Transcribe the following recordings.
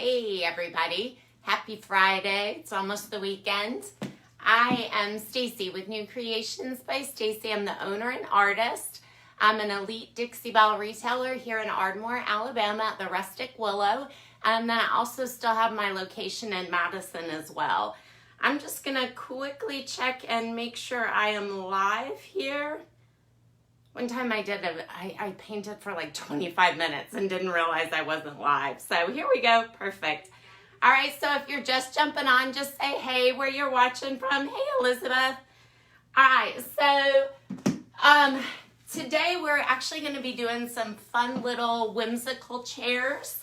Hey everybody, happy Friday. It's almost the weekend. I am Stacy with New Creations by Stacy. I'm the owner and artist. I'm an elite Dixie Belle retailer here in Ardmore, Alabama at the Rustic Willow. And then I also still have my location in Madison as well. I'm just gonna quickly check and make sure I am live here. One time I did I painted for like 25 minutes and didn't realize I wasn't live. So here we go, perfect. All right, so if you're just jumping on, just say hey, where you're watching from. Hey, Elizabeth. All right, so today we're actually gonna be doing some fun little whimsical chairs.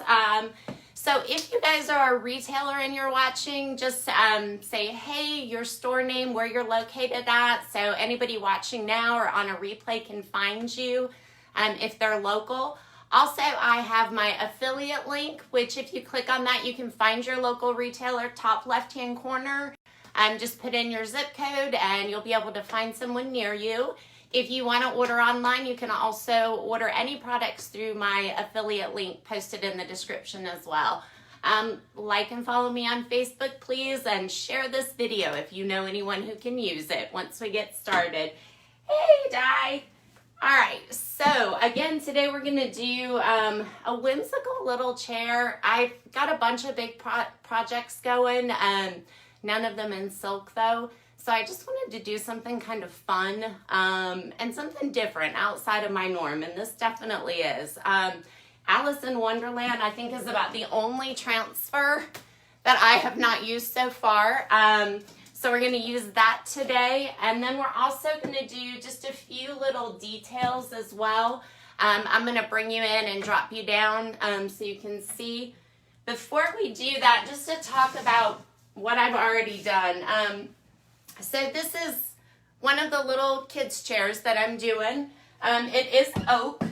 So if you guys are a retailer and you're watching, just say, hey, your store name, where you're located at, so anybody watching now or on a replay can find you if they're local. Also, I have my affiliate link, which if you click on that, you can find your local retailer, top left-hand corner. Just put in your zip code and you'll be able to find someone near you. If you want to order online, you can also order any products through my affiliate link posted in the description as well. Like and follow me on Facebook, please, and share this video if you know anyone who can use it once we get started. Hey, Di. All right, so again, today we're going to do a whimsical little chair. I've got a bunch of big projects going, none of them in silk though. So I just wanted to do something kind of fun and something different outside of my norm, and this definitely is. Alice and Wonderland, I think, is about the only transfer that I have not used so far. So we're going to use that today, and then we're also going to do just a few little details as well. I'm going to bring you in and drop you down so you can see. Before we do that, just to talk about what I've already done. So this is one of the little kids chairs that I'm doing. It is oak.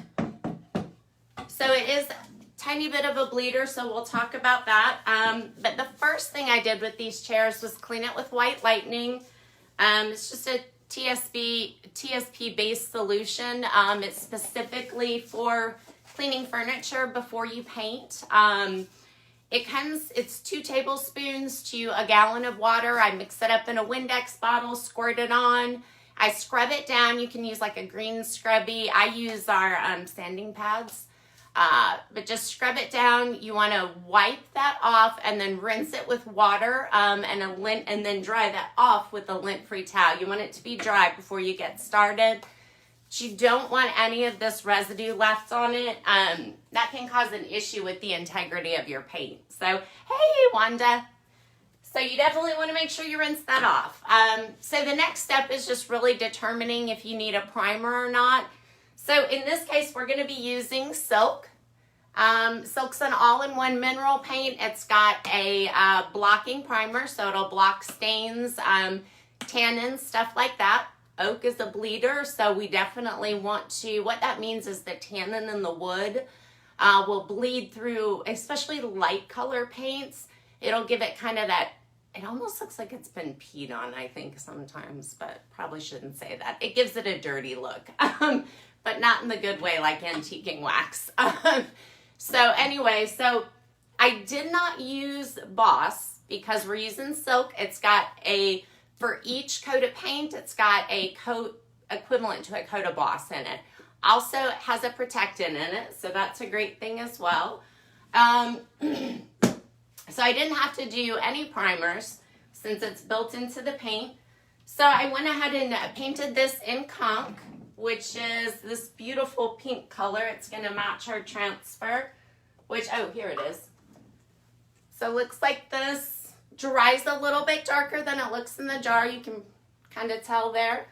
So it is a tiny bit of a bleeder, so we'll talk about that. But the first thing I did with these chairs was clean it with White Lightning. It's just a TSP-based solution. It's specifically for cleaning furniture before you paint. It's 2 tablespoons to a gallon of water. I mix it up in a Windex bottle, squirt it on. I scrub it down. You can use like a green scrubby. I use our sanding pads. But just scrub it down. You want to wipe that off and then rinse it with water and a lint, and then dry that off with a lint-free towel. You want it to be dry before you get started. You don't want any of this residue left on it. That can cause an issue with the integrity of your paint. So, hey, Wanda. So you definitely want to make sure you rinse that off. So the next step is just really determining if you need a primer or not. So in this case, we're going to be using silk. Silk's an all-in-one mineral paint. It's got a blocking primer, so it'll block stains, tannins, stuff like that. Oak is a bleeder, so we definitely want to, what that means is the tannin in the wood will bleed through, especially light color paints. It'll give it kind of that, it almost looks like it's been peed on, I think, sometimes, but probably shouldn't say that. It gives it a dirty look, but not in the good way like antiquing wax. So anyway, so I did not use Boss because we're using silk. It's got for each coat of paint, it's got a coat equivalent to a coat of Boss in it. Also, it has a protectant in it, so that's a great thing as well. So I didn't have to do any primers since it's built into the paint. So I went ahead and painted this in Conch, which is this beautiful pink color. It's going to match our transfer, which, oh, here it is. So it looks like this. Dries a little bit darker than it looks in the jar. You can kind of tell there.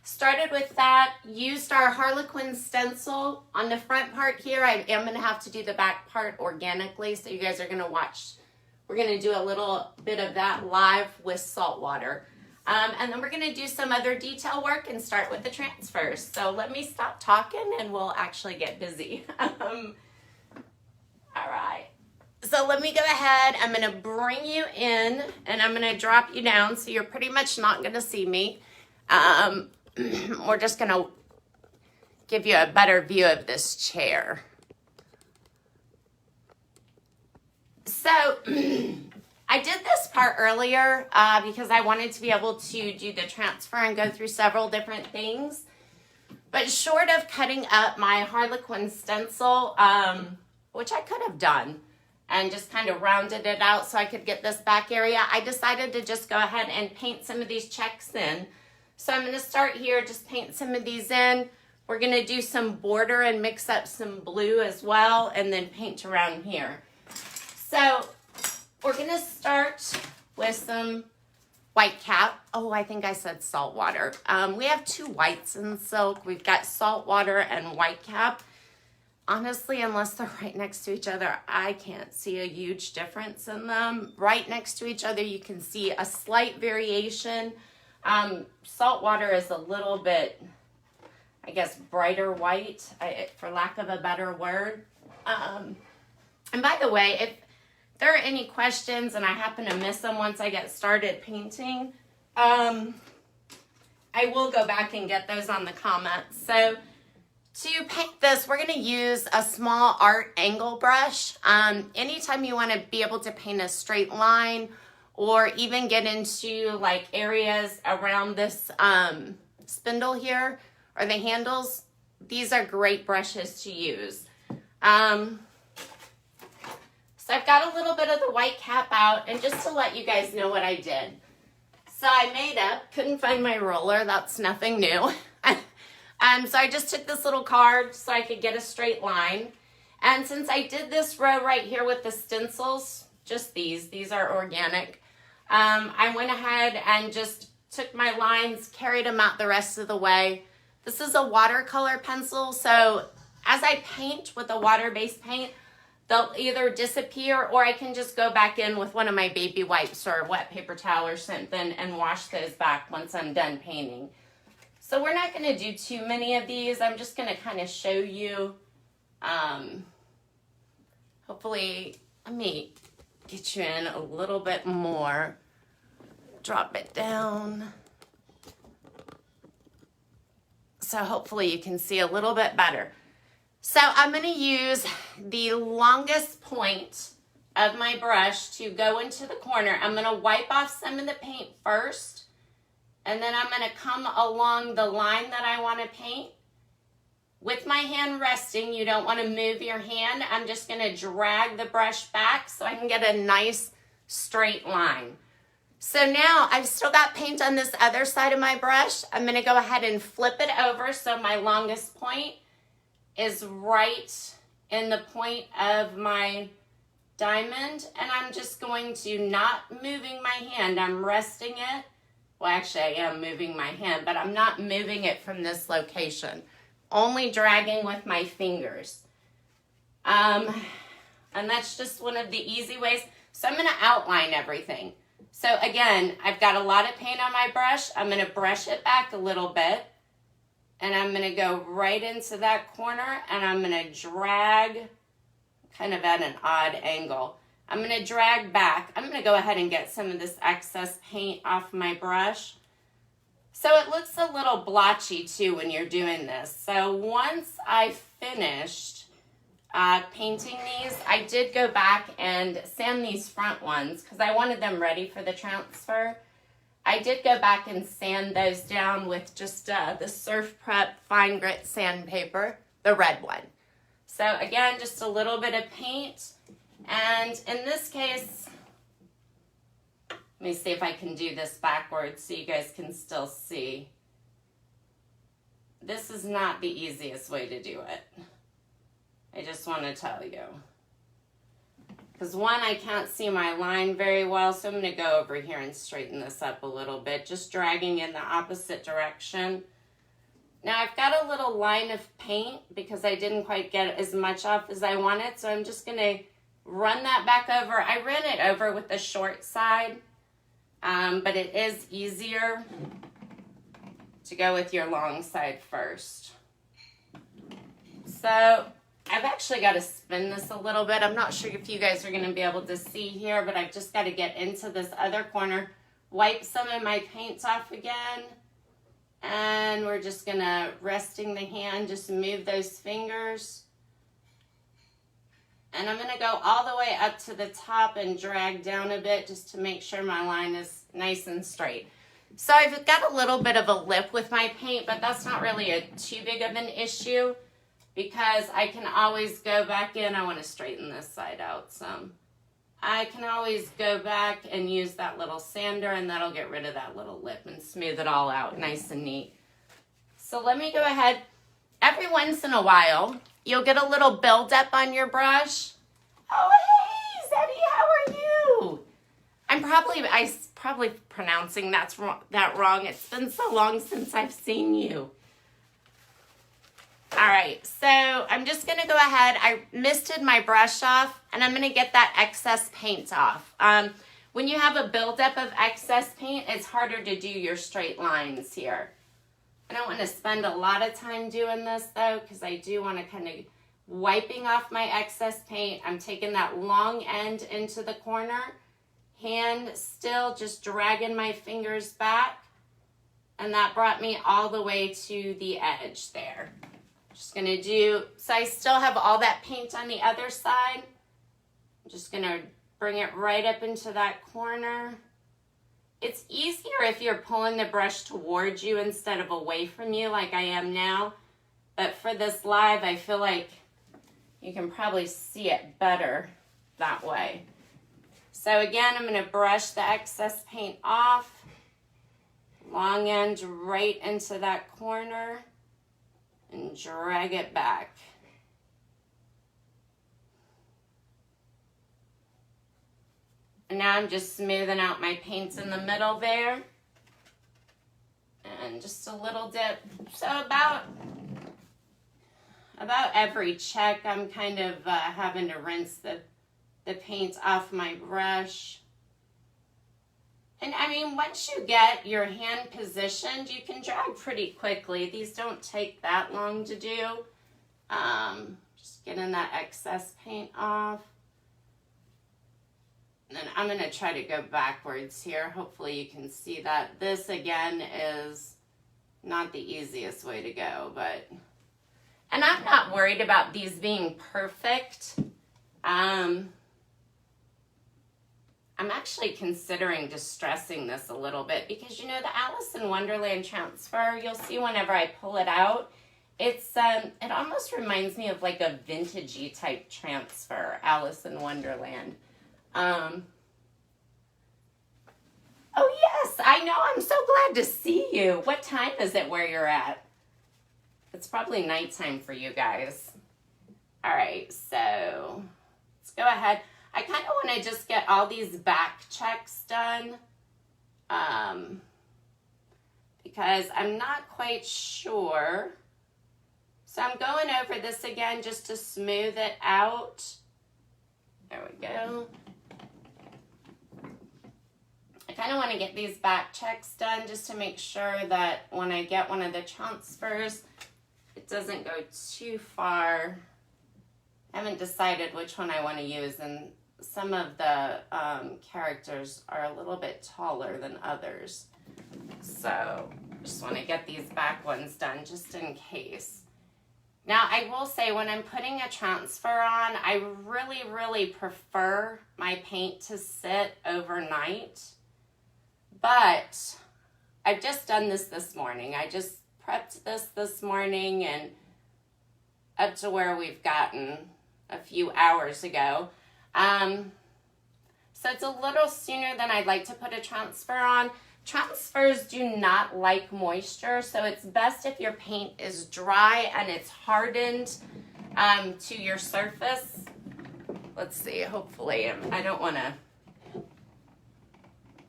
Started with that. Used our Harlequin Stencil on the front part here. I am going to have to do the back part organically, so you guys are going to watch. We're going to do a little bit of that live with salt water. And then we're going to do some other detail work and start with the transfers. So let me stop talking and we'll actually get busy. All right. So let me go ahead, I'm going to bring you in and I'm going to drop you down so you're pretty much not going to see me. We're just going to give you a better view of this chair. So I did this part earlier because I wanted to be able to do the transfer and go through several different things. But short of cutting up my Harlequin stencil, which I could have done, and just kind of rounded it out so I could get this back area, I decided to just go ahead and paint some of these checks in. So I'm going to start here, just paint some of these in. We're going to do some border and mix up some blue as well, and then paint around here. So we're going to start with some white cap. Oh, I think I said salt water. We have two whites in silk. We've got salt water and white cap. Honestly, unless they're right next to each other, I can't see a huge difference in them. Right next to each other, you can see a slight variation. Salt water is a little bit, I guess, brighter white, for lack of a better word. And by the way, if there are any questions and I happen to miss them once I get started painting, I will go back and get those on the comments. So to paint this, we're going to use a small art angle brush. Anytime you want to be able to paint a straight line or even get into like areas around this spindle here or the handles, these are great brushes to use. So I've got a little bit of the white cap out, and just to let you guys know what I did. So I made up, couldn't find my roller, that's nothing new. So I just took this little card so I could get a straight line. And since I did this row right here with the stencils, just these are organic, I went ahead and just took my lines, carried them out the rest of the way. This is a watercolor pencil, so as I paint with a water-based paint, they'll either disappear or I can just go back in with one of my baby wipes or a wet paper towel or something and wash those back once I'm done painting. So we're not going to do too many of these. I'm just going to kind of show you. Hopefully, let me get you in a little bit more. Drop it down. So hopefully you can see a little bit better. So I'm going to use the longest point of my brush to go into the corner. I'm going to wipe off some of the paint first. And then I'm going to come along the line that I want to paint. With my hand resting, you don't want to move your hand. I'm just going to drag the brush back so I can get a nice straight line. So now I've still got paint on this other side of my brush. I'm going to go ahead and flip it over so my longest point is right in the point of my diamond. And I'm just going to, not moving my hand, I'm resting it. Well, actually, I am moving my hand, but I'm not moving it from this location. Only dragging with my fingers. And that's just one of the easy ways. So I'm going to outline everything. So again, I've got a lot of paint on my brush. I'm going to brush it back a little bit. And I'm going to go right into that corner, and I'm going to drag kind of at an odd angle. I'm going to drag back. I'm going to go ahead and get some of this excess paint off my brush. So it looks a little blotchy too when you're doing this. So once I finished painting these, I did go back and sand these front ones because I wanted them ready for the transfer. I did go back and sand those down with just the Surf Prep Fine Grit sandpaper, the red one. So again, just a little bit of paint. And in this case, let me see if I can do this backwards so you guys can still see. This is not the easiest way to do it. I just want to tell you. Because one, I can't see my line very well, so I'm going to go over here and straighten this up a little bit, just dragging in the opposite direction. Now I've got a little line of paint because I didn't quite get as much off as I wanted, so I'm just going to run that back over. I ran it over with the short side, but it is easier to go with your long side first. So I've actually got to spin this a little bit. I'm not sure if you guys are going to be able to see here, but I've just got to get into this other corner, wipe some of my paints off again, and we're just going to, resting the hand, just move those fingers. And I'm gonna go all the way up to the top and drag down a bit just to make sure my line is nice and straight. So I've got a little bit of a lip with my paint, but that's not really too big of an issue because I can always go back in. I want to straighten this side out some. I can always go back and use that little sander, and that'll get rid of that little lip and smooth it all out nice and neat. So let me go ahead. Every once in a while, you'll get a little buildup on your brush. Oh, hey, Zeddy, how are you? I'm probably pronouncing that wrong. It's been so long since I've seen you. All right, so I'm just gonna go ahead. I misted my brush off, and I'm gonna get that excess paint off. When you have a buildup of excess paint, it's harder to do your straight lines here. I don't want to spend a lot of time doing this though, because I do want to kind of wiping off my excess paint. I'm taking that long end into the corner, hand still just dragging my fingers back, and that brought me all the way to the edge there. Just gonna do, so I still have all that paint on the other side. I'm just gonna bring it right up into that corner. It's easier if you're pulling the brush towards you instead of away from you like I am now. But for this live, I feel like you can probably see it better that way. So again, I'm gonna brush the excess paint off. Long end right into that corner and drag it back. And now I'm just smoothing out my paints in the middle there. And just a little dip. So about every check, I'm kind of having to rinse the paint off my brush. And I mean, once you get your hand positioned, you can drag pretty quickly. These don't take that long to do. Just getting that excess paint off. And then I'm gonna try to go backwards here. Hopefully you can see that. This again is not the easiest way to go, but, and I'm not worried about these being perfect. I'm actually considering distressing this a little bit because you know the Alice in Wonderland Transfer, you'll see whenever I pull it out, it's it almost reminds me of like a vintagey type transfer, Alice in Wonderland. Oh yes, I know, I'm so glad to see you. What time is it where you're at? It's probably nighttime for you guys. All right, so let's go ahead. I kind of want to just get all these back checks done because I'm not quite sure. So I'm going over this again just to smooth it out. There we go. I kind of want to get these back checks done just to make sure that when I get one of the transfers, it doesn't go too far. I haven't decided which one I want to use, and some of the characters are a little bit taller than others. So just want to get these back ones done just in case. Now, I will say when I'm putting a transfer on, I really, really prefer my paint to sit overnight. But I've just done this morning. I just prepped this morning and up to where we've gotten a few hours ago. So it's a little sooner than I'd like to put a transfer on. Transfers do not like moisture, so it's best if your paint is dry and it's hardened to your surface. Let's see, hopefully,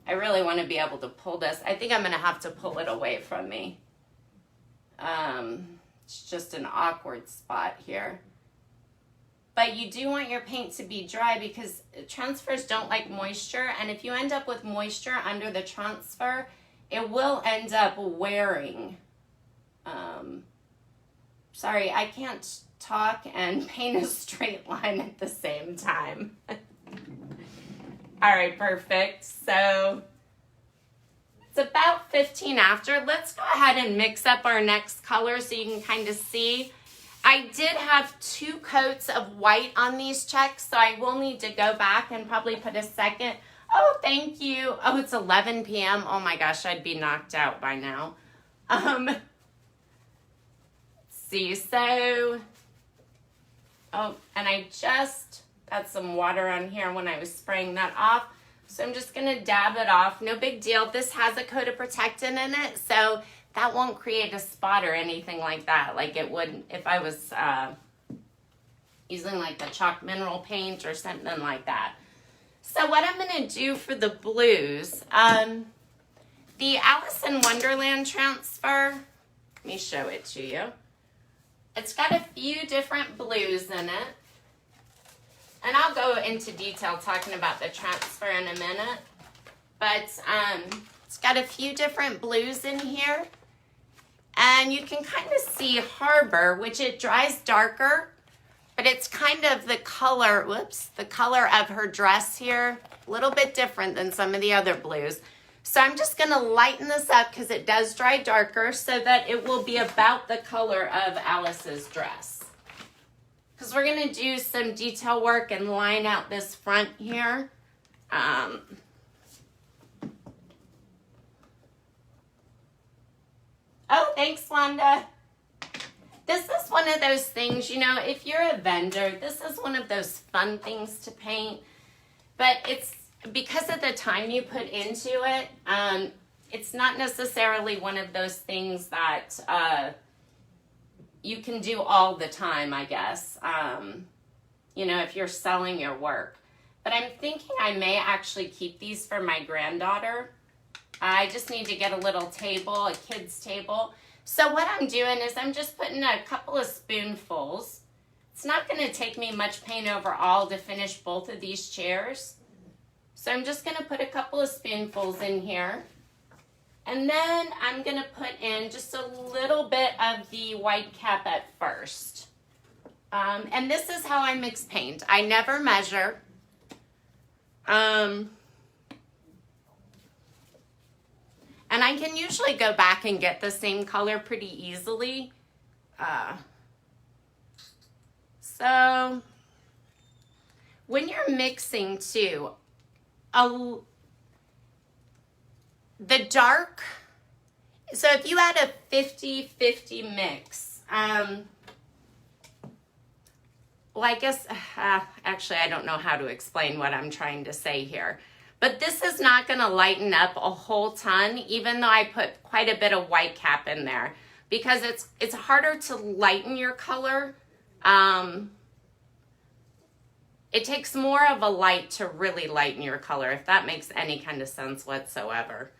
I really want to be able to pull this. I think I'm going to have to pull it away from me. It's just an awkward spot here. But you do want your paint to be dry because transfers don't like moisture. And if you end up with moisture under the transfer, it will end up wearing. Sorry, I can't talk and paint a straight line at the same time. All right, perfect. So it's about 15 after. Let's go ahead and mix up our next color so you can kind of see. I did have 2 coats of white on these checks, so I will need to go back and probably put a second. Oh, thank you. Oh, it's 11 p.m. Oh my gosh, I'd be knocked out by now. Let's see, so, oh, and I just got some water on here when I was spraying that off. So I'm just going to dab it off. No big deal. This has a coat of protectant in it, so that won't create a spot or anything like that, like it would if I was using like the chalk mineral paint or something like that. So what I'm going to do for the blues, the Alice and Wonderland Transfer, let me show it to you. It's got a few different blues in it. And I'll go into detail talking about the transfer in a minute. But it's got a few different blues in here. And you can kind of see Harbor, which it dries darker, but it's kind of the color, the color of her dress here, a little bit different than some of the other blues. So I'm just gonna lighten this up because it does dry darker so that it will be about the color of Alice's dress. Because we're gonna do some detail work and line out this front here. Oh, thanks, Wanda. This is one of those things, you know, if you're a vendor, this is one of those fun things to paint. But it's because of the time you put into it, it's not necessarily one of those things that you can do all the time, I guess, you know, if you're selling your work. But I'm thinking I may actually keep these for my granddaughter. I just need to get a little table, a kid's table. So what I'm doing is I'm just putting a couple of spoonfuls. It's not going to take me much paint overall to finish both of these chairs. So I'm just going to put a couple of spoonfuls in here. And then I'm going to put in just a little bit of the white cap at first. And this is how I mix paint. I never measure. And I can usually go back and get the same color pretty easily. So when you're mixing too, the dark, so if you had a 50-50 mix, well, I guess, actually, I don't know how to explain what I'm trying to say here. But this is not going to lighten up a whole ton, even though I put quite a bit of white cap in there, because it's harder to lighten your color. It takes more of a light to really lighten your color, if that makes any kind of sense whatsoever.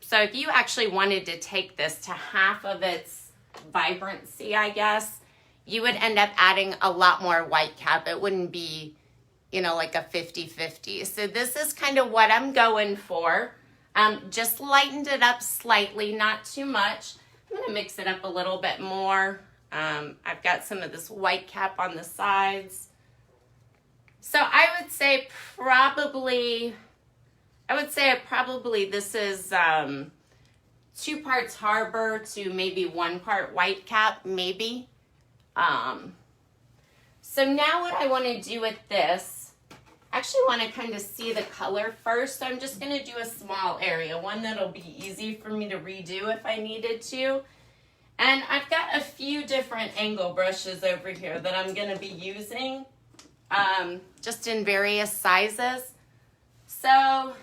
So if you actually wanted to take this to half of its vibrancy, I guess, you would end up adding a lot more white cap. It wouldn't be, you know, like a 50-50. So this is kind of what I'm going for. Just lightened it up slightly, not too much. I'm gonna mix it up a little bit more. I've got some of this white cap on the sides. So I would say probably this is 2 parts Harbor to maybe 1 part white cap, maybe. So now what I want to do with this, I actually want to kind of see the color first. So I'm just going to do a small area, one that'll be easy for me to redo if I needed to. And I've got a few different angle brushes over here that I'm going to be using, just in various sizes. So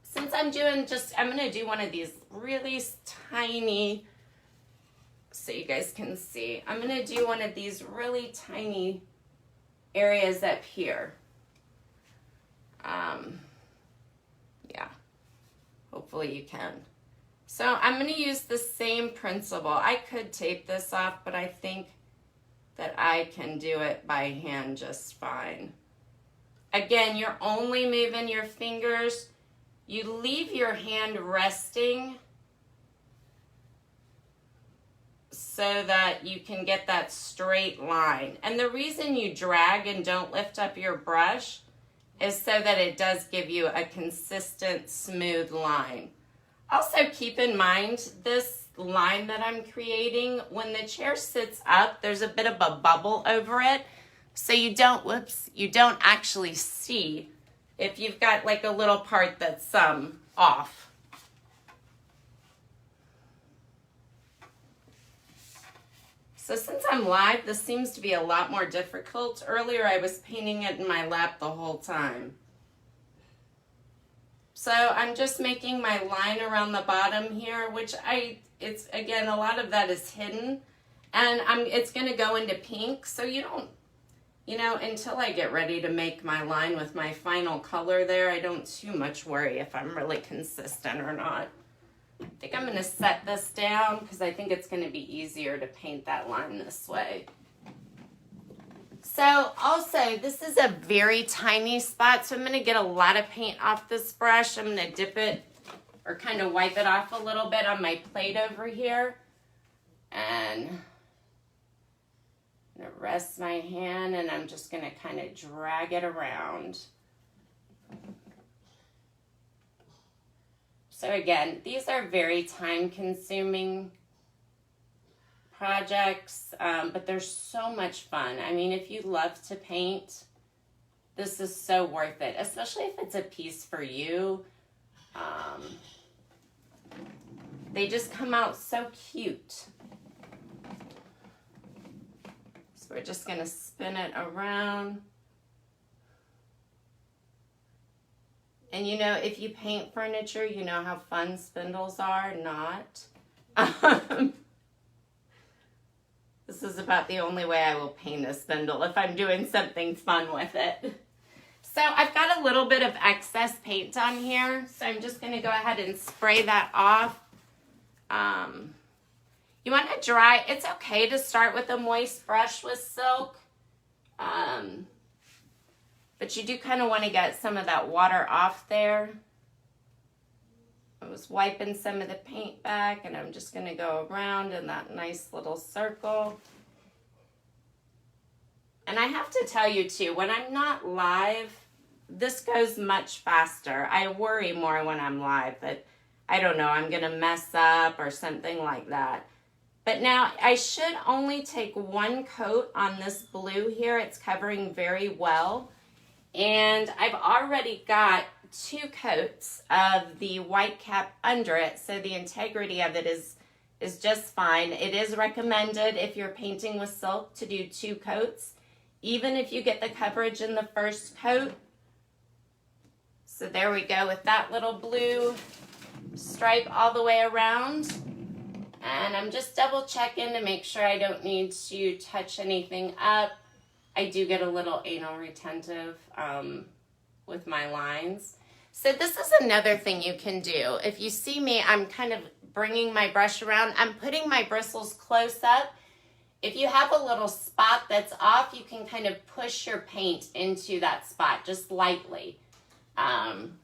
since I'm going to do one of these really tiny, so you guys can see, I'm going to do one of these really tiny areas up here. Yeah, hopefully you can. So I'm going to use the same principle. I could tape this off, but I think that I can do it by hand just fine. Again, you're only moving your fingers. You leave your hand resting so that you can get that straight line. And the reason you drag and don't lift up your brush is so that it does give you a consistent, smooth line. Also keep in mind this line that I'm creating, when the chair sits up, there's a bit of a bubble over it. So you don't, you don't actually see if you've got like a little part that's off. So since I'm live, this seems to be a lot more difficult. Earlier I was painting it in my lap the whole time. So I'm just making my line around the bottom here, which it's again, a lot of that is hidden, and it's going to go into pink. So you don't, you know, until I get ready to make my line with my final color there, I don't too much worry if I'm really consistent or not. I think I'm going to set this down because I think it's going to be easier to paint that line this way. So also, this is a very tiny spot, so I'm going to get a lot of paint off this brush. I'm going to dip it or kind of wipe it off a little bit on my plate over here. And I'm going to rest my hand, and I'm just going to kind of drag it around. So again, these are very time-consuming projects, but they're so much fun. I mean, if you love to paint, this is so worth it, especially if it's a piece for you. They just come out so cute. So we're just going to spin it around. And you know, if you paint furniture, you know how fun spindles are. Not. This is about the only way I will paint a spindle, if I'm doing something fun with it. So I've got a little bit of excess paint on here, so I'm just going to go ahead and spray that off. You want to dry, it's okay to start with a moist brush with silk, but you do kind of want to get some of that water off there. I was wiping some of the paint back, and I'm just going to go around in that nice little circle. And I have to tell you too, when I'm not live, this goes much faster. I worry more when I'm live that, I don't know, I'm going to mess up or something like that. But now I should only take one coat on this blue here. It's covering very well. And I've already got 2 coats of the white cap under it, so the integrity of it is just fine. It is recommended if you're painting with silk to do 2 coats, even if you get the coverage in the first coat. So there we go with that little blue stripe all the way around. And I'm just double checking to make sure I don't need to touch anything up. I do get a little anal retentive with my lines. So this is another thing you can do. If you see me, I'm kind of bringing my brush around. I'm putting my bristles close up. If you have a little spot that's off, you can kind of push your paint into that spot just lightly. I'm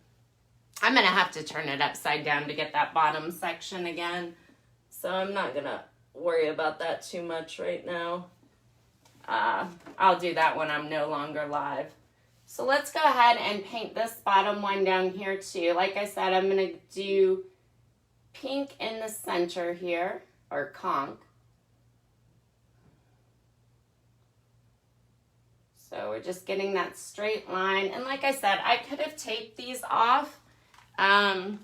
going to have to turn it upside down to get that bottom section again. So I'm not going to worry about that too much right now. I'll do that when I'm no longer live. So let's go ahead and paint this bottom one down here too. Like I said, I'm going to do pink in the center here, or conch. So we're just getting that straight line. And like I said, I could have taped these off, but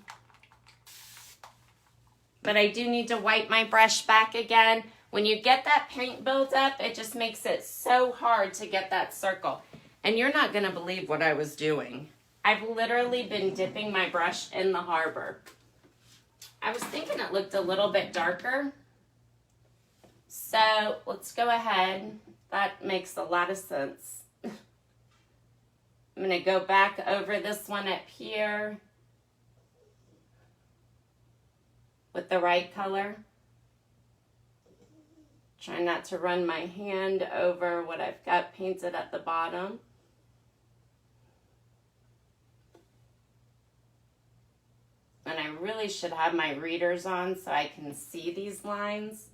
I do need to wipe my brush back again. When you get that paint built up, it just makes it so hard to get that circle. And you're not going to believe what I was doing. I've literally been dipping my brush in the harbor. I was thinking it looked a little bit darker. So let's go ahead. That makes a lot of sense. I'm going to go back over this one up here with the right color. Try not to run my hand over what I've got painted at the bottom. And I really should have my readers on so I can see these lines.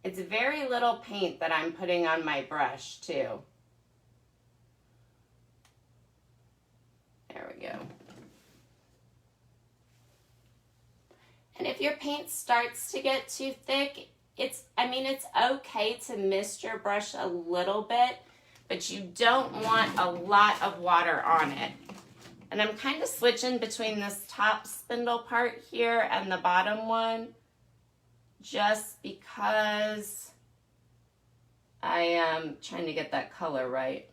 It's very little paint that I'm putting on my brush too. There we go. And if your paint starts to get too thick, it's okay to mist your brush a little bit, but you don't want a lot of water on it. And I'm kind of switching between this top spindle part here and the bottom one, just because I am trying to get that color right.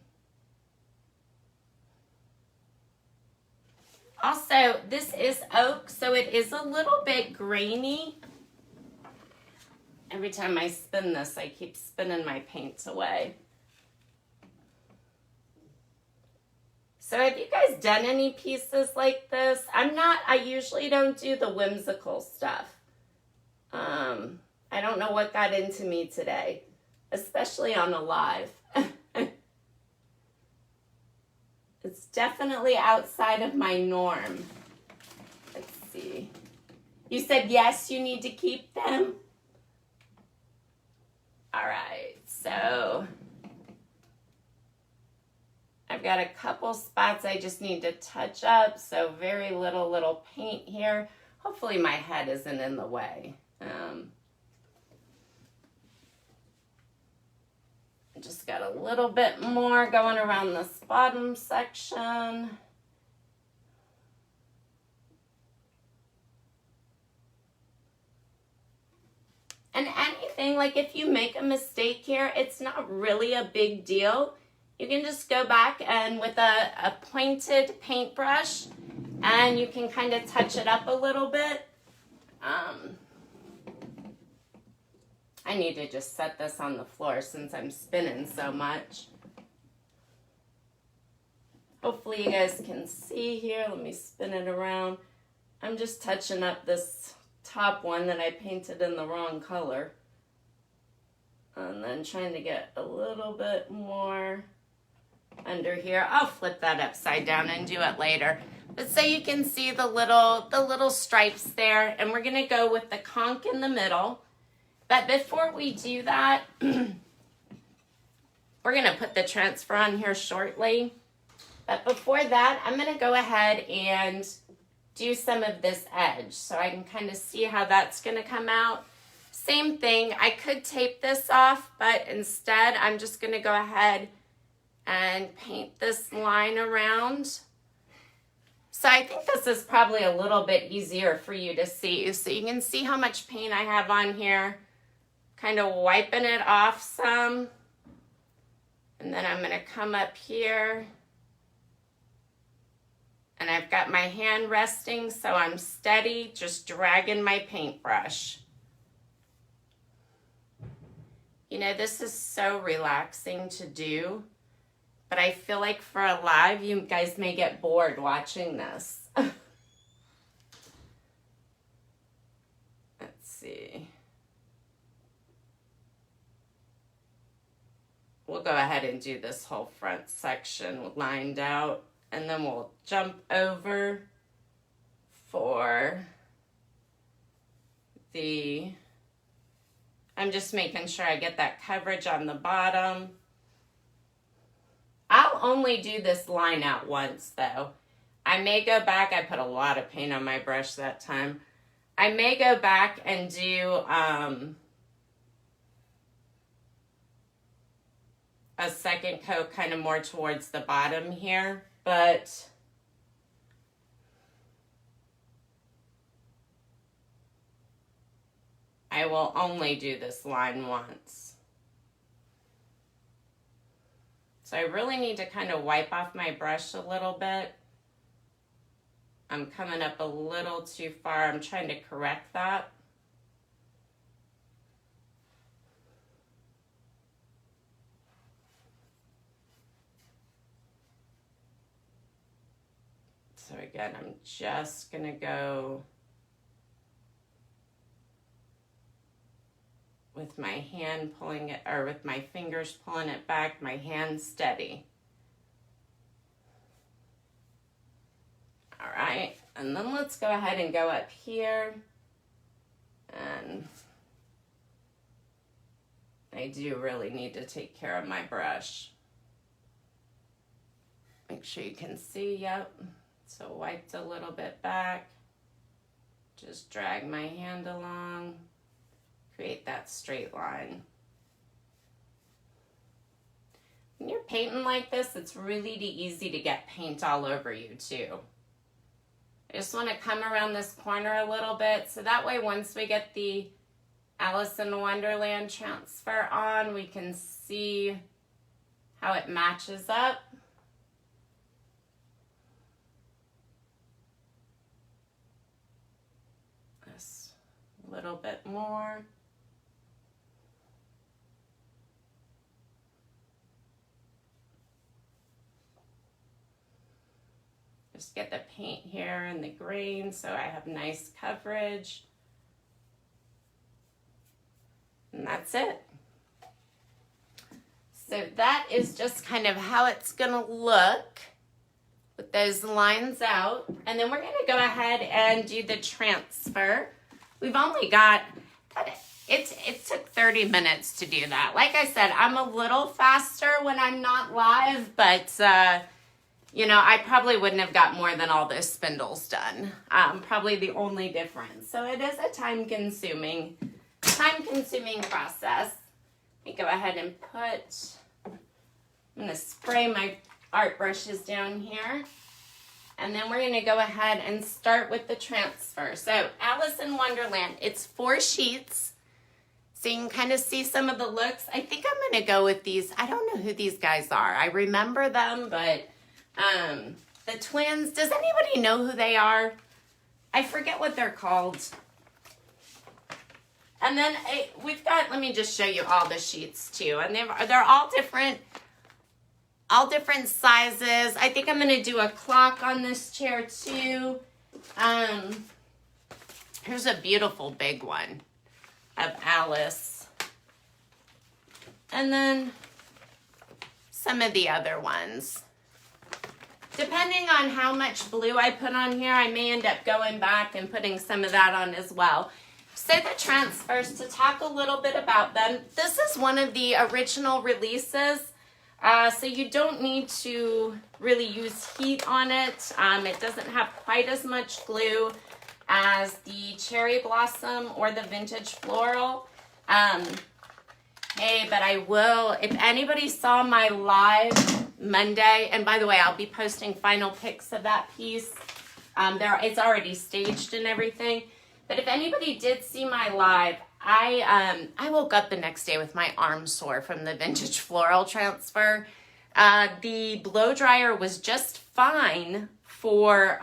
Also, this is oak, so it is a little bit grainy. Every time I spin this, I keep spinning my paints away. So have you guys done any pieces like this? I usually don't do the whimsical stuff. I don't know what got into me today, especially on a live. It's definitely outside of my norm. Let's see. You said yes, you need to keep them? All right, so I've got a couple spots I just need to touch up, so very little paint here. Hopefully my head isn't in the way. Just got a little bit more going around this bottom section. And anything, like if you make a mistake here, it's not really a big deal. You can just go back and with a pointed paintbrush, and you can kind of touch it up a little bit. I need to just set this on the floor since I'm spinning so much. Hopefully you guys can see here. Let me spin it around. I'm just touching up this top one that I painted in the wrong color. And then trying to get a little bit more under here. I'll flip that upside down and do it later. But so you can see the little stripes there. And we're gonna go with the conch in the middle. But before we do that, we're gonna put the transfer on here shortly. But before that, I'm gonna go ahead and do some of this edge so I can kind of see how that's gonna come out. Same thing, I could tape this off, but instead I'm just gonna go ahead and paint this line around. So I think this is probably a little bit easier for you to see. So you can see how much paint I have on here. Kind of wiping it off some. And then I'm gonna come up here. And I've got my hand resting so I'm steady, just dragging my paintbrush. You know, this is so relaxing to do, but I feel like for a live, you guys may get bored watching this. Let's see. We'll go ahead and do this whole front section lined out, and then we'll jump over for the, I'm just making sure I get that coverage on the bottom. I'll only do this line out once though. I may go back, I put a lot of paint on my brush that time. I may go back and do a second coat kind of more towards the bottom here, but I will only do this line once. So I really need to kind of wipe off my brush a little bit. I'm coming up a little too far. I'm trying to correct that. So again, I'm just gonna go with my hand pulling it, or with my fingers pulling it back, my hand steady. All right, and then let's go ahead and go up here. And I do really need to take care of my brush. Make sure you can see, yep. So wiped a little bit back. Just drag my hand along, create that straight line. When you're painting like this, it's really easy to get paint all over you too. I just want to come around this corner a little bit so that way once we get the Alice in Wonderland transfer on, we can see how it matches up. Just a little bit more. Just get the paint here and the grain so I have nice coverage. And that's it. So that is just kind of how it's gonna look with those lines out. And then we're gonna go ahead and do the transfer. We've only got, it took 30 minutes to do that. Like I said, I'm a little faster when I'm not live, but you know, I probably wouldn't have got more than all those spindles done. Probably the only difference. So it is a time-consuming process. Let me go ahead and I'm going to spray my art brushes down here. And then we're going to go ahead and start with the transfer. So Alice in Wonderland, it's 4 sheets. So you can kind of see some of the looks. I think I'm going to go with these. I don't know who these guys are. I remember them, but the twins, does anybody know who they are? I forget what they're called. And then we've got, let me just show you all the sheets too. And they're all different sizes. I think I'm going to do a clock on this chair too. Here's a beautiful big one of Alice. And then some of the other ones. Depending on how much blue I put on here, I may end up going back and putting some of that on as well. So the transfers, to talk a little bit about them, this is one of the original releases, so you don't need to really use heat on it. It doesn't have quite as much glue as the Cherry Blossom or the Vintage Floral. Hey, but I will, if anybody saw my live Monday, and by the way, I'll be posting final pics of that piece. It's already staged and everything. But if anybody did see my live, I woke up the next day with my arm sore from the Vintage Floral transfer. The blow dryer was just fine for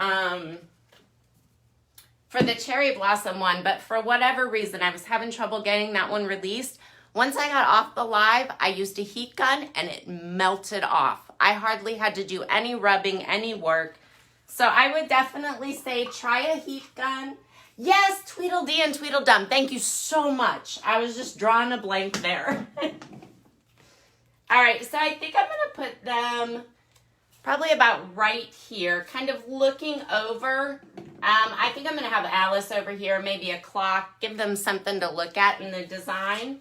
the Cherry Blossom one, but for whatever reason, I was having trouble getting that one released. Once I got off the live, I used a heat gun and it melted off. I hardly had to do any rubbing, any work. So I would definitely say try a heat gun. Yes, Tweedledee and Tweedledum. Thank you so much. I was just drawing a blank there. All right, so I think I'm going to put them probably about right here, kind of looking over. I think I'm going to have Alice over here, maybe a clock, give them something to look at in the design.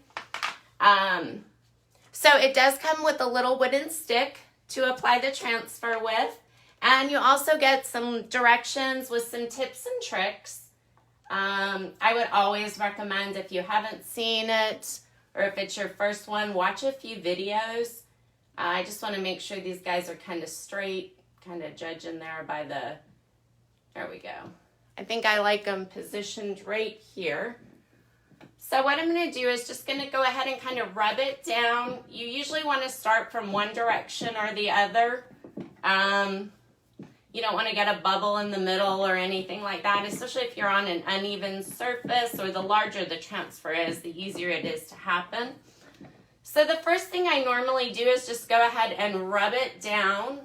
So it does come with a little wooden stick to apply the transfer with. And you also get some directions with some tips and tricks. I would always recommend, if you haven't seen it or if it's your first one, watch a few videos. I just want to make sure these guys are kind of straight, kind of judging there by the, there we go. I think I like them positioned right here. So what I'm going to do is just going to go ahead and kind of rub it down. You usually want to start from one direction or the other. You don't want to get a bubble in the middle or anything like that, especially if you're on an uneven surface, or the larger the transfer is, the easier it is to happen. So the first thing I normally do is just go ahead and rub it down.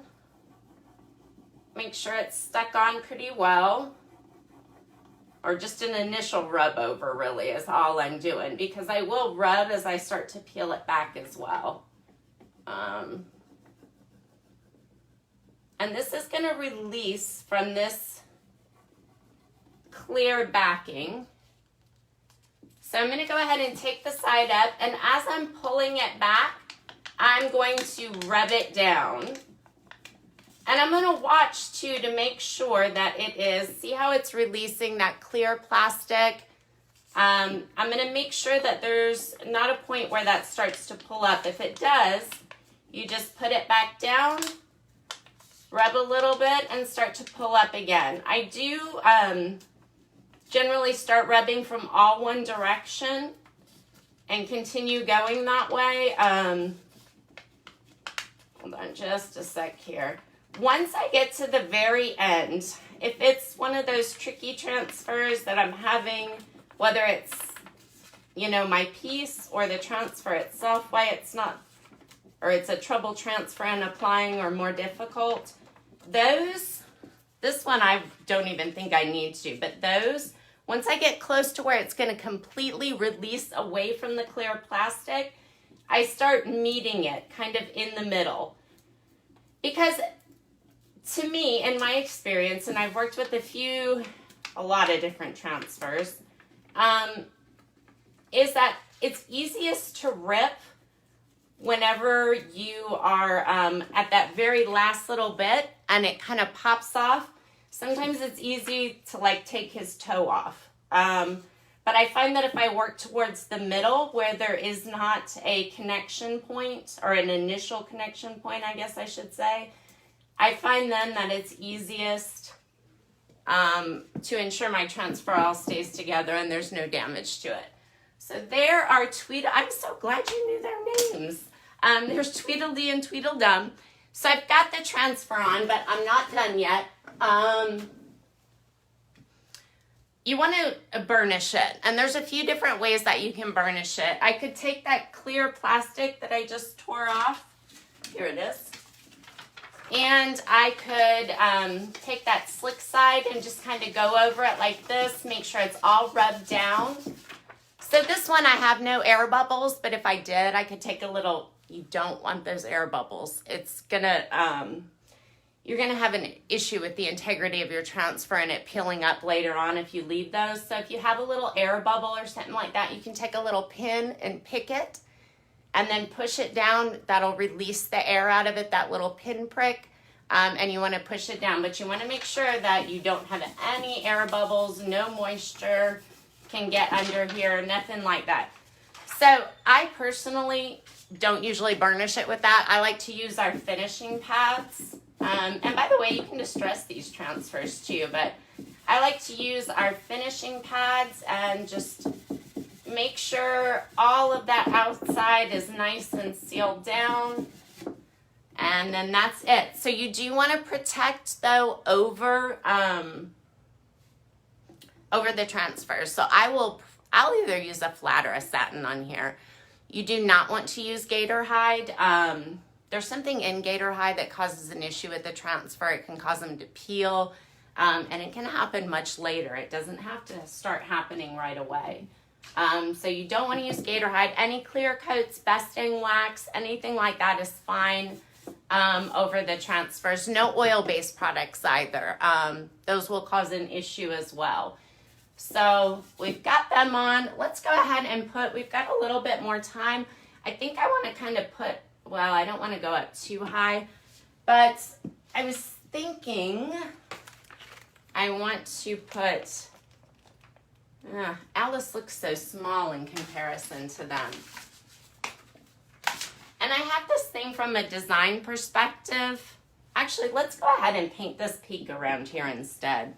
Make sure it's stuck on pretty well. Or just an initial rub over really is all I'm doing, because I will rub as I start to peel it back as well. And this is going to release from this clear backing. So I'm going to go ahead and take the side up, and as I'm pulling it back, I'm going to rub it down. And I'm going to watch too to make sure that it is, see how it's releasing that clear plastic? I'm going to make sure that there's not a point where that starts to pull up. If it does, you just put it back down, rub a little bit, and start to pull up again. I do generally start rubbing from all one direction and continue going that way. Hold on just a sec here. Once I get to the very end, if it's one of those tricky transfers that I'm having, whether it's, you know, my piece or the transfer itself, why it's not, or it's a trouble transfer and applying or more difficult, this one I don't even think I need to, but those, once I get close to where it's going to completely release away from the clear plastic, I start meeting it kind of in the middle. Because to me, in my experience, and I've worked with a lot of different transfers, is that it's easiest to rip whenever you are at that very last little bit and it kind of pops off. Sometimes it's easy to like take his toe off. But I find that if I work towards the middle where there is not a connection point, or an initial connection point, I guess I should say, I find then that it's easiest to ensure my transfer all stays together and there's no damage to it. So there are Tweedle. I'm so glad you knew their names. There's Tweedledee and Tweedledum. So I've got the transfer on, but I'm not done yet. You want to burnish it, and there's a few different ways that you can burnish it. I could take that clear plastic that I just tore off. Here it is. And I could take that slick side and just kind of go over it like this, make sure it's all rubbed down. So this one I have no air bubbles, but if I did, I could take a little, you don't want those air bubbles. It's gonna, you're gonna have an issue with the integrity of your transfer and it peeling up later on if you leave those. So if you have a little air bubble or something like that, you can take a little pin and pick it and then push it down. That'll release the air out of it, that little pin prick. And you want to push it down, but you want to make sure that you don't have any air bubbles, no moisture can get under here, nothing like that. So I personally don't usually burnish it with that. I like to use our finishing pads. And by the way, you can distress these transfers too, but I like to use our finishing pads and just make sure all of that outside is nice and sealed down. And then that's it. So you do want to protect though over the transfer. So I'll either use a flat or a satin on here. You do not want to use gator hide. There's something in gator hide that causes an issue with the transfer. It can cause them to peel, and it can happen much later. It doesn't have to start happening right away. So you don't want to use gator hide. Any clear coats, besting wax, anything like that is fine over the transfers. No oil-based products either. Those will cause an issue as well. So we've got them on. Let's go ahead and we've got a little bit more time. I think I want to kind of well, I don't want to go up too high, but I was thinking I want to put, Alice looks so small in comparison to them. And I have this thing from a design perspective. Actually, let's go ahead and paint this peak around here instead.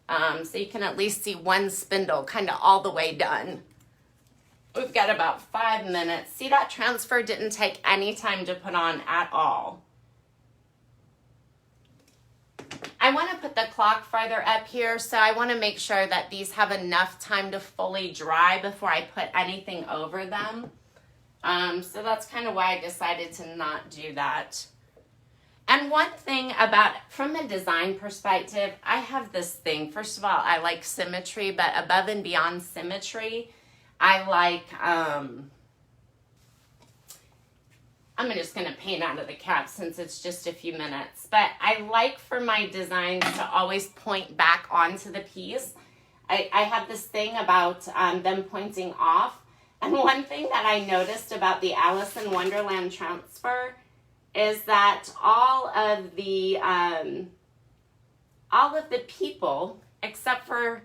So you can at least see one spindle kind of all the way done. We've got about 5 minutes. See, that transfer didn't take any time to put on at all. I want to put the clock farther up here, so I want to make sure that these have enough time to fully dry before I put anything over them. So that's kind of why I decided to not do that. And one thing from a design perspective, I have this thing. First of all, I like symmetry, but above and beyond symmetry, I like, I'm just going to paint out of the cap since it's just a few minutes. But I like for my designs to always point back onto the piece. I have this thing about them pointing off. And one thing that I noticed about the Alice and Wonderland Transfer is that all of the people, except for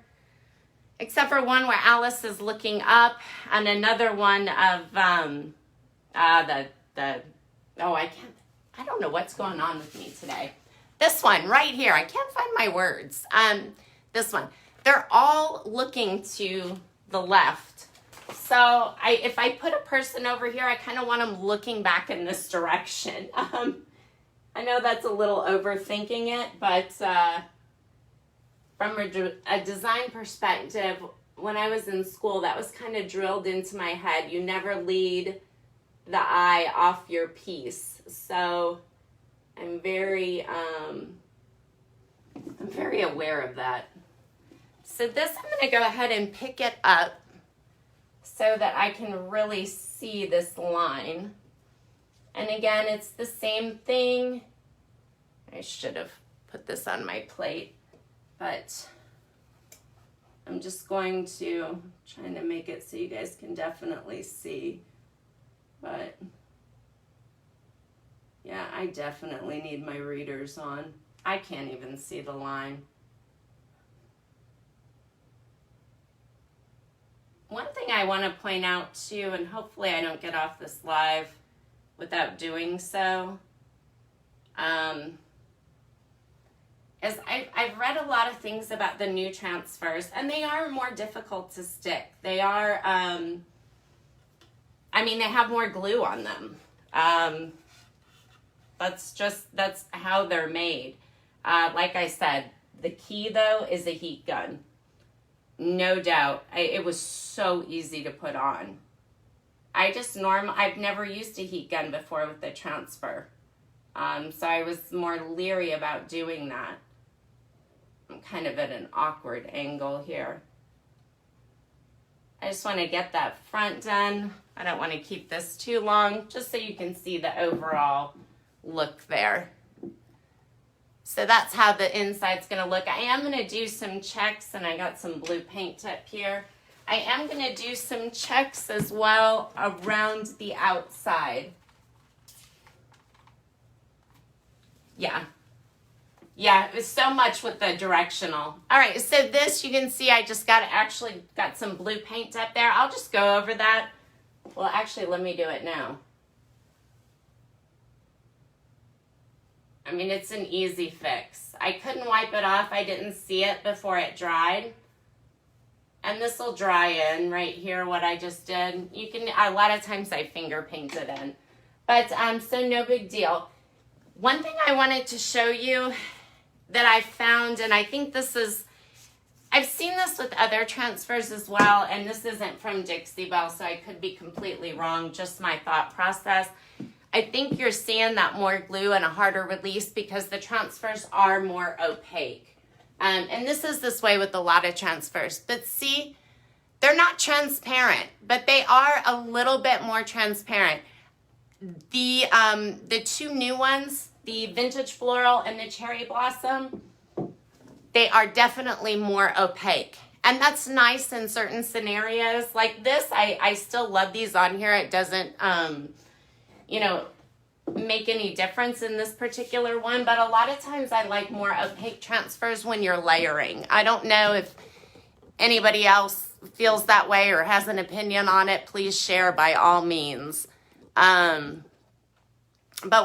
one where Alice is looking up, and another one of I don't know what's going on with me today. This one right here, I can't find my words. This one, they're all looking to the left. So if I put a person over here, I kind of want them looking back in this direction. I know that's a little overthinking it, but from a design perspective, when I was in school, that was kind of drilled into my head. You never lead the eye off your piece. So I'm very aware of that. So this, I'm going to go ahead and pick it up so that I can really see this line. And again, it's the same thing. I should have put this on my plate, but I'm just going to trying to make it so you guys can definitely see. But yeah, I definitely need my readers on. I can't even see the line. One thing I want to point out too, and hopefully I don't get off this live without doing so, is I've read a lot of things about the new transfers, and they are more difficult to stick. They are, they have more glue on them. That's how they're made. Like I said, the key though is a heat gun. No doubt. It was so easy to put on. I've never used a heat gun before with the transfer. So I was more leery about doing that. I'm kind of at an awkward angle here. I just want to get that front done. I don't want to keep this too long, just so you can see the overall look there. So that's how the inside's going to look. I am going to do some checks, and I got some blue paint up here. I am going to do some checks as well around the outside. Yeah, it was so much with the directional. All right, so this, you can see I just got some blue paint up there. I'll just go over that. Well, actually, let me do it now. I mean, it's an easy fix. I couldn't wipe it off. I didn't see it before it dried. And this will dry in right here, what I just did. You can, a lot of times I finger paint it in. But, so no big deal. One thing I wanted to show you that I found, and I think this is, I've seen this with other transfers as well, and this isn't from Dixie Belles, so I could be completely wrong, just my thought process. I think you're seeing that more glue and a harder release because the transfers are more opaque. And this is this way with a lot of transfers. But see, they're not transparent, but they are a little bit more transparent. The two new ones, the Vintage Floral and the Cherry Blossom, they are definitely more opaque. And that's nice in certain scenarios. Like this, I still love these on here. It doesn't, make any difference in this particular one. But a lot of times I like more opaque transfers when you're layering. I don't know if anybody else feels that way or has an opinion on it. Please share by all means. But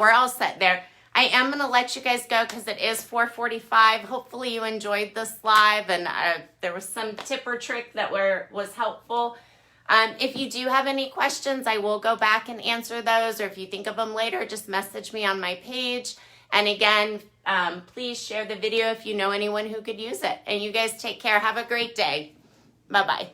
we're all set there. I am going to let you guys go because it is 4:45. Hopefully you enjoyed this live and there was some tip or trick that was helpful. If you do have any questions, I will go back and answer those. Or if you think of them later, just message me on my page. And again, please share the video if you know anyone who could use it. And you guys take care. Have a great day. Bye-bye.